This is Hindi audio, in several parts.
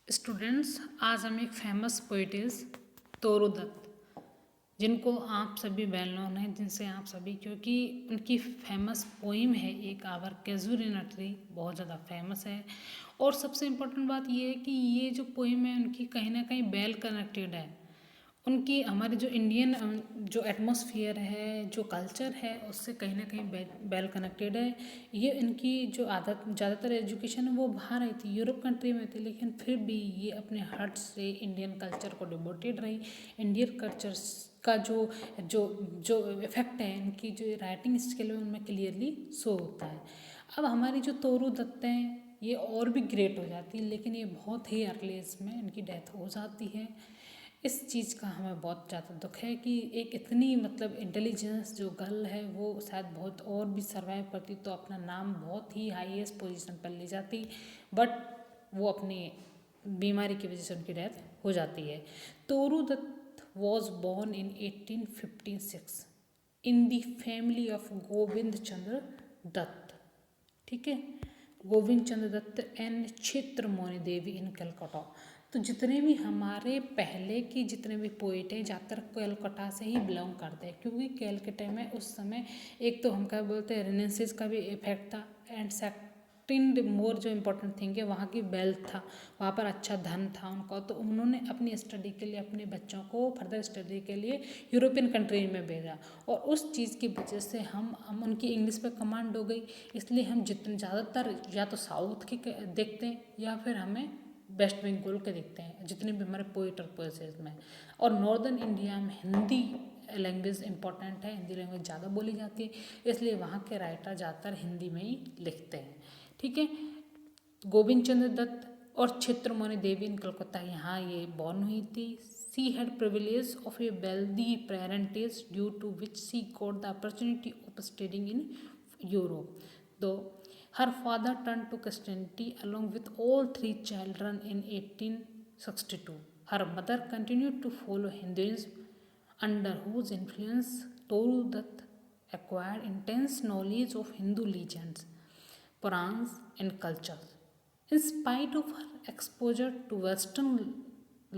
स्टूडेंट्स, आज हम एक फेमस पोइटिस तोरू दत्त, जिनको आप सभी वेल नोन हैं, जिनसे आप सभी, क्योंकि उनकी फेमस पोइम है एक आवर कैजुअल ट्री, बहुत ज़्यादा फेमस है। और सबसे इम्पोर्टेंट बात ये है कि ये जो पोइम है उनकी कहीं ना कहीं वेल कनेक्टेड है। उनकी हमारे जो इंडियन जो एटमॉस्फेयर है, जो कल्चर है, उससे कहीं ना कहीं वेल कनेक्टेड है। ये इनकी जो आदत ज़्यादातर एजुकेशन है वो बाहर आई थी, यूरोप कंट्री में थी, लेकिन फिर भी ये अपने हार्ट से इंडियन कल्चर को डिवोटेड रही। इंडियन कल्चर का जो जो जो इफेक्ट है इनकी जो राइटिंग स्किल है उनमें क्लियरली शो होता है। अब हमारी जो तोरू दत्त हैं ये और भी ग्रेट हो जाती है, लेकिन ये बहुत ही अर्ली एज में इनकी डेथ हो जाती है। इस चीज़ का हमें बहुत ज़्यादा दुख है कि एक इतनी मतलब इंटेलिजेंस जो गर्ल है वो शायद बहुत और भी सर्वाइव करती तो अपना नाम बहुत ही हाईएस्ट पोजीशन पर ले जाती, बट वो अपनी बीमारी की वजह से उनकी डेथ हो जाती है। Toru Dutt was born in 1856 in the family of Govind Chandra Dutt. ठीक है, गोविंद चंद्र दत्त एंड क्षेत्र मोनी देवी इन कलकत्ता। तो जितने भी हमारे पहले की जितने भी पोइट हैं ज़्यादातर कलकत्ता से ही बिलोंग करते हैं, क्योंकि कलकत्ता में उस समय एक तो हम क्या बोलते हैं रेनेसेंस का भी इफेक्ट था, एंड सेकंड मोर जो इम्पोर्टेंट थिंग है वहाँ की वेल्थ था, वहाँ पर अच्छा धन था उनका। तो उन्होंने अपनी स्टडी के लिए अपने बच्चों को फर्दर स्टडी के लिए यूरोपियन कंट्री में भेजा, और उस चीज़ की वजह से हम उनकी इंग्लिश पे कमांड हो गई। इसलिए हम जितने ज़्यादातर या तो साउथ के देखते हैं या फिर हमें वेस्ट बंगाल के देखते हैं, जितने भी हमारे पोइट और पोएट्स में। और नॉर्दर्न इंडिया में हिंदी लैंग्वेज इंपॉर्टेंट है, हिंदी लैंग्वेज ज़्यादा बोली जाती है, इसलिए वहाँ के राइटर ज़्यादातर हिंदी में ही लिखते हैं। ठीक है, गोविंद चंद्र दत्त और क्षेत्रमणि देवी इन कलकत्ता यहाँ ये बॉर्न हुई थी। She had privilege of a wealthy parentage due to which she got the opportunity of studying in Europe, though her father turned to Christianity along with all three children in 1862. Her mother continued to follow Hinduism, under whose influence Toru Dutt acquired intense knowledge of Hindu legends, Purans, and cultures. In spite of her exposure to Western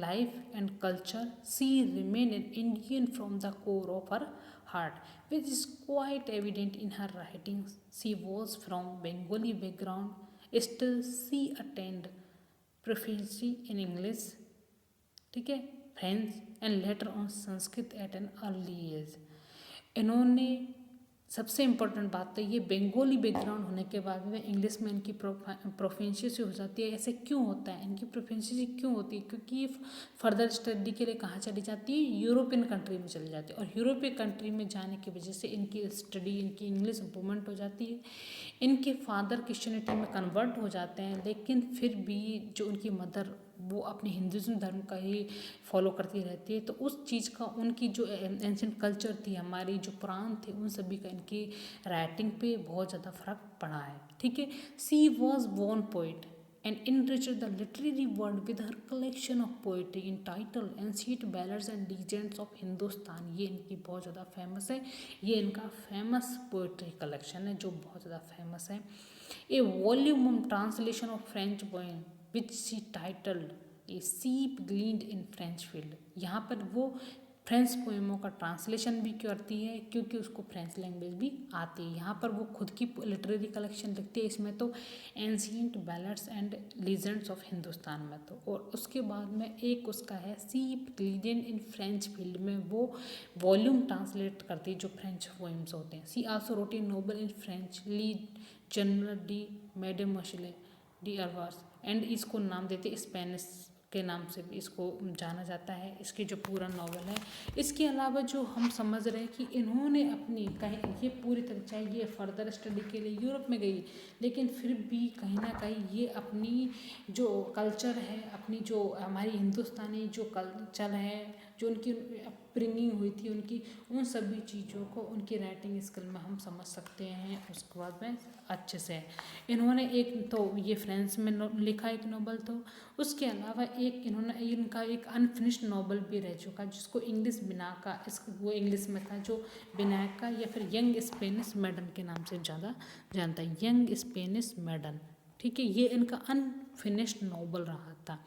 life and culture, she remained an Indian from the core of her heart, which is quite evident in her writings. She was from Bengali background, still she attained proficiency in English, ठीक है, French and later on Sanskrit at an early age. इन्होंने सबसे इम्पोर्टेंट बात तो ये बंगाली बैकग्राउंड होने के बाद में इंग्लिश में इनकी प्रोफिशिएंसी हो जाती है। ऐसे क्यों होता है, इनकी प्रोफिशिएंसी क्यों होती है? क्योंकि ये फर्दर स्टडी के लिए कहाँ चली जाती है, यूरोपियन कंट्री में चली जाती है, और यूरोपियन कंट्री में जाने की वजह से इनकी स्टडी, इनकी इंग्लिश इम्प्रूवमेंट हो जाती है। इनके फादर क्रिश्चियनिटी में कन्वर्ट हो जाते हैं, लेकिन फिर भी जो उनकी मदर वो अपने हिंदुज़म धर्म का ही फॉलो करती रहती है। तो उस चीज़ का उनकी जो एंशिएंट कल्चर थी, हमारी जो पुराण थे, उन सभी का इनकी राइटिंग पे बहुत ज़्यादा फर्क पड़ा है। ठीक है, she was born poet and enriched the literary world with her collection of poetry entitled Ancient Ballads and Legends of Hindustan। ये इनकी बहुत ज़्यादा फेमस है, ये इनका फेमस पोइट्री कलेक्शन है जो बहुत ज़्यादा फेमस है। A volume translation of French poem which she titled a sheaf gleaned in French field. यहाँ पर वो फ्रेंच पोएमों का ट्रांसलेशन भी करती है, क्योंकि उसको फ्रेंच लैंग्वेज भी आती है। यहाँ पर वो खुद की लिटरेरी कलेक्शन लिखती है, इसमें तो ancient ballads and legends of Hindustan में तो, और उसके बाद में एक उसका है सीप ग्लीडेन इन फ्रेंच फील्ड में वो वॉल्यूम ट्रांसलेट करती है जो फ्रेंच पोएम्स होते हैं। She also wrote a novel in French Le Journal de Mademoiselle d'Arvers, and इसको नाम देते स्पेनिश के नाम से भी इसको जाना जाता है, इसकी जो पूरा नॉवल है। इसके अलावा जो हम समझ रहे हैं कि इन्होंने अपनी कहीं ये पूरी तरह, चाहे ये फर्दर स्टडी के लिए यूरोप में गई, लेकिन फिर भी कहीं ना कहीं ये अपनी जो कल्चर है, अपनी जो हमारी हिंदुस्तानी जो कल्चर है, जो उनकी अपब्रिंगिंग हुई थी उनकी, उन सभी चीज़ों को उनकी राइटिंग स्किल में हम समझ सकते हैं। उसके बाद में अच्छे से इन्होंने एक तो ये फ्रेंच में लिखा एक नॉवल, तो उसके अलावा एक इनका एक अनफिनिश्ड नॉवल भी रह चुका जिसको इंग्लिश बिना का वो इंग्लिश में था, जो बिना का या फिर यंग स्पेनिश मैडन के नाम से ज़्यादा जानता है, यंग स्पेनिश मैडन। ठीक है, ये इनका अनफिनिश्ड नॉवल रहा था।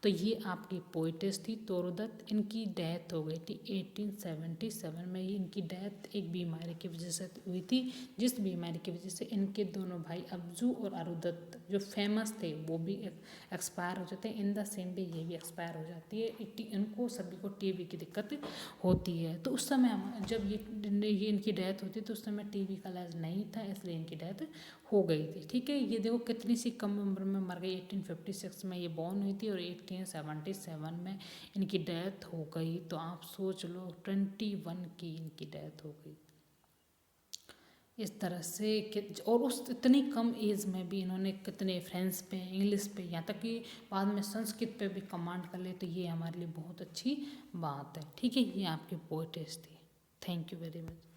तो ये आपकी पोइटेस थी तोरू दत्त। इनकी डेथ हो गई थी 1877 में। ये इनकी डेथ एक बीमारी की वजह से हुई थी, जिस बीमारी की वजह से इनके दोनों भाई अफजू और अरुदत्त जो फेमस थे वो भी एक्सपायर हो जाते हैं। इन द सेम डे ये भी एक्सपायर हो जाती है। इनको सभी को टीबी की दिक्कत होती है। तो उस समय जब ये इनकी डेथ होती है तो उस समय टीबी का इलाज नहीं था, इसलिए इनकी डेथ हो गई थी। ठीक है, ये देखो कितनी सी कम उम्र में मर गई। 1856 में ये बॉर्न हुई थी और 1877 में इनकी डेथ हो गई। तो आप सोच लो 21 की इनकी डेथ हो गई इस तरह से। और उस इतनी कम एज में भी इन्होंने कितने फ्रेंच पे, इंग्लिश पे, यहाँ तक कि बाद में संस्कृत पे भी कमांड कर ले। तो ये हमारे लिए बहुत अच्छी बात है। ठीक है, ये आपकी पोएट्स थी। Thank you very much.